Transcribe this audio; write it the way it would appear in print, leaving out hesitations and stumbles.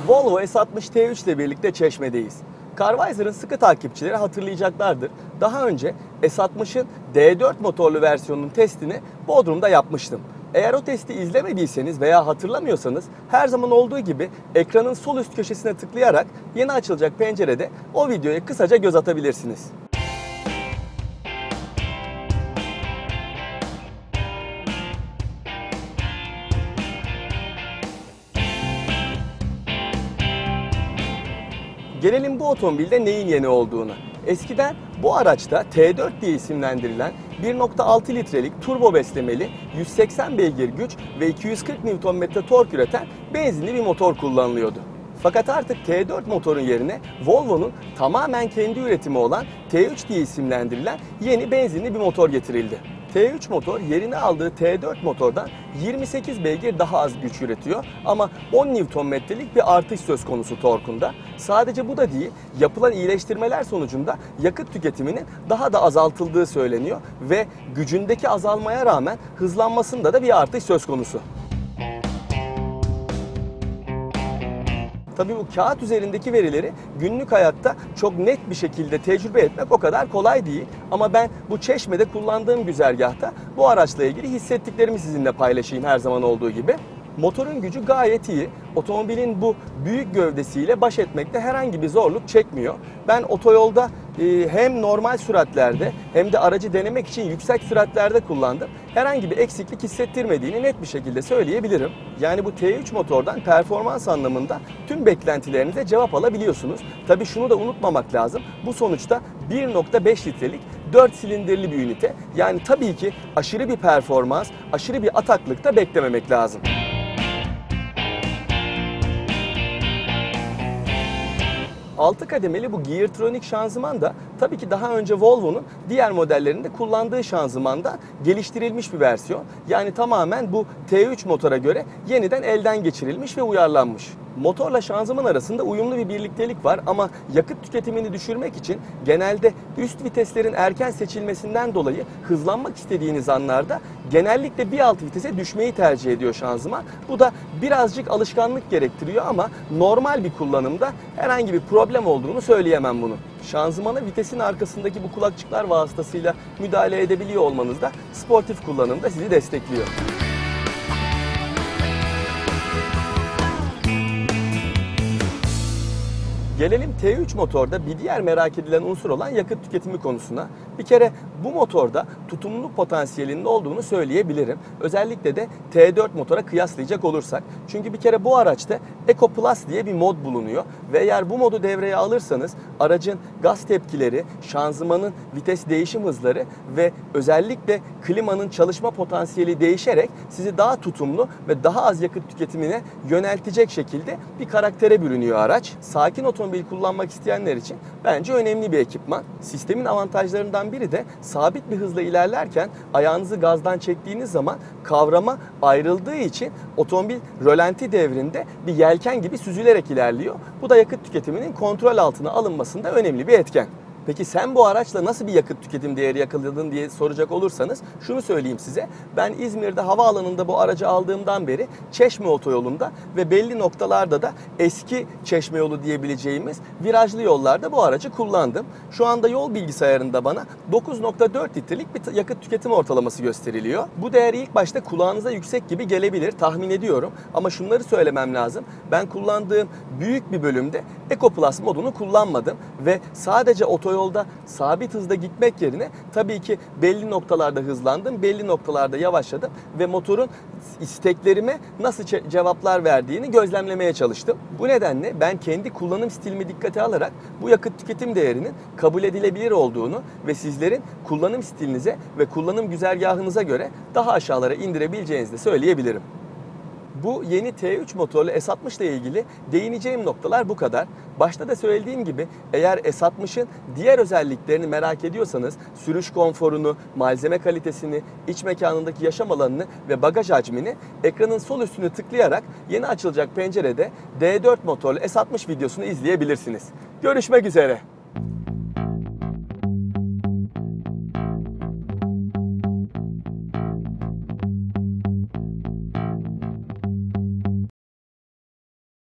Volvo S60 T3 ile birlikte Çeşme'deyiz. Carvisor'ın sıkı takipçileri hatırlayacaklardır. Daha önce S60'ın D4 motorlu versiyonunun testini Bodrum'da yapmıştım. Eğer o testi izlemediyseniz veya hatırlamıyorsanız her zaman olduğu gibi ekranın sol üst köşesine tıklayarak yeni açılacak pencerede o videoya kısaca göz atabilirsiniz. Gelelim bu otomobilde neyin yeni olduğuna. Eskiden bu araçta T4 diye isimlendirilen 1.6 litrelik turbo beslemeli 180 beygir güç ve 240 Nm tork üreten benzinli bir motor kullanılıyordu. Fakat artık T4 motorun yerine Volvo'nun tamamen kendi üretimi olan T3 diye isimlendirilen yeni benzinli bir motor getirildi. T3 motor yerini aldığı T4 motordan 28 beygir daha az güç üretiyor ama 10 Nm'lik bir artış söz konusu torkunda. Sadece bu da değil, yapılan iyileştirmeler sonucunda yakıt tüketiminin daha da azaltıldığı söyleniyor ve gücündeki azalmaya rağmen hızlanmasında da bir artış söz konusu. Tabii bu kağıt üzerindeki verileri günlük hayatta çok net bir şekilde tecrübe etmek o kadar kolay değil. Ama ben bu Çeşme'de kullandığım güzergahta bu araçla ilgili hissettiklerimi sizinle paylaşayım her zaman olduğu gibi. Motorun gücü gayet iyi. Otomobilin bu büyük gövdesiyle baş etmekte herhangi bir zorluk çekmiyor. Ben otoyolda hem normal süratlerde hem de aracı denemek için yüksek süratlerde kullandım. Herhangi bir eksiklik hissettirmediğini net bir şekilde söyleyebilirim. Yani bu T3 motordan performans anlamında tüm beklentilerinize cevap alabiliyorsunuz. Tabii şunu da unutmamak lazım. Bu sonuçta 1.5 litrelik 4 silindirli bir ünite. Yani tabii ki aşırı bir performans, aşırı bir ataklık da beklememek lazım. Altı kademeli bu Geartronic şanzıman da tabii ki daha önce Volvo'nun diğer modellerinde kullandığı şanzımanda geliştirilmiş bir versiyon. Yani tamamen bu T3 motora göre yeniden elden geçirilmiş ve uyarlanmış. Motorla şanzıman arasında uyumlu bir birliktelik var ama yakıt tüketimini düşürmek için genelde üst viteslerin erken seçilmesinden dolayı hızlanmak istediğiniz anlarda genellikle bir alt vitese düşmeyi tercih ediyor şanzıman. Bu da birazcık alışkanlık gerektiriyor ama normal bir kullanımda herhangi bir problem olduğunu söyleyemem bunu. Şanzımana vitesin arkasındaki bu kulakçıklar vasıtasıyla müdahale edebiliyor olmanız da sportif kullanımda sizi destekliyor. Gelelim T3 motorda bir diğer merak edilen unsur olan yakıt tüketimi konusuna. Bir kere bu motorda tutumluluk potansiyelinin olduğunu söyleyebilirim. Özellikle de T4 motora kıyaslayacak olursak. Çünkü bir kere bu araçta Eco Plus diye bir mod bulunuyor. Ve eğer bu modu devreye alırsanız aracın gaz tepkileri, şanzımanın vites değişim hızları ve özellikle klimanın çalışma potansiyeli değişerek sizi daha tutumlu ve daha az yakıt tüketimine yöneltecek şekilde bir karaktere bürünüyor araç. Sakin otomobil kullanmak isteyenler için bence önemli bir ekipman. Sistemin avantajlarından biri de sabit bir hızla ilerlerken ayağınızı gazdan çektiğiniz zaman kavrama ayrıldığı için otomobil rölanti devrinde bir yelken gibi süzülerek ilerliyor. Bu da yakıt tüketiminin kontrol altına alınmasında önemli bir etken. Peki sen bu araçla nasıl bir yakıt tüketim değeri yakaladın diye soracak olursanız şunu söyleyeyim size. Ben İzmir'de havaalanında bu aracı aldığımdan beri Çeşme otoyolunda ve belli noktalarda da eski Çeşme yolu diyebileceğimiz virajlı yollarda bu aracı kullandım. Şu anda yol bilgisayarında bana 9.4 litrelik bir yakıt tüketim ortalaması gösteriliyor. Bu değer ilk başta kulağınıza yüksek gibi gelebilir tahmin ediyorum. Ama şunları söylemem lazım. Ben kullandığım büyük bir bölümde Eco Plus modunu kullanmadım ve sadece otoyolda sabit hızda gitmek yerine tabii ki belli noktalarda hızlandım, belli noktalarda yavaşladım ve motorun isteklerime nasıl cevaplar verdiğini gözlemlemeye çalıştım. Bu nedenle ben kendi kullanım stilimi dikkate alarak bu yakıt tüketim değerinin kabul edilebilir olduğunu ve sizlerin kullanım stilinize ve kullanım güzergahınıza göre daha aşağılara indirebileceğinizi de söyleyebilirim. Bu yeni T3 motorlu S60 ile ilgili değineceğim noktalar bu kadar. Başta da söylediğim gibi eğer S60'ın diğer özelliklerini merak ediyorsanız sürüş konforunu, malzeme kalitesini, iç mekanındaki yaşam alanını ve bagaj hacmini ekranın sol üstüne tıklayarak yeni açılacak pencerede D4 motorlu S60 videosunu izleyebilirsiniz. Görüşmek üzere.